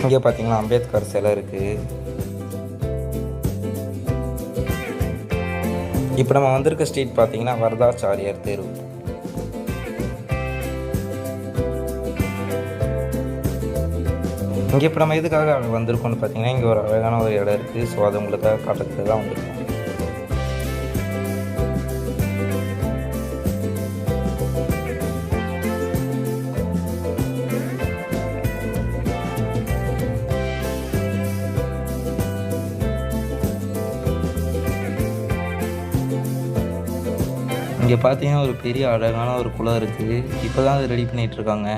இங்கே பார்த்தீங்கன்னா அம்பேத்கர் சிலை இருக்குது. இப்போ நம்ம வந்திருக்க ஸ்ட்ரீட் பார்த்தீங்கன்னா வரதாச்சாரியார் தெரு. இங்கே இப்போ நம்ம எதுக்காக வந்திருக்கோம்னு பார்த்தீங்கன்னா, இங்கே ஒரு அழகான ஒரு இடம் இருக்குது. ஸோ அது உங்களுக்காக காட்டுறதுக்கு தான் வந்திருக்கோம். இங்கே பார்த்தீங்கன்னா ஒரு பெரிய அழகான ஒரு குளம் இருக்குது. இப்போ தான் அதை ரெடி பண்ணிகிட்ருக்காங்க.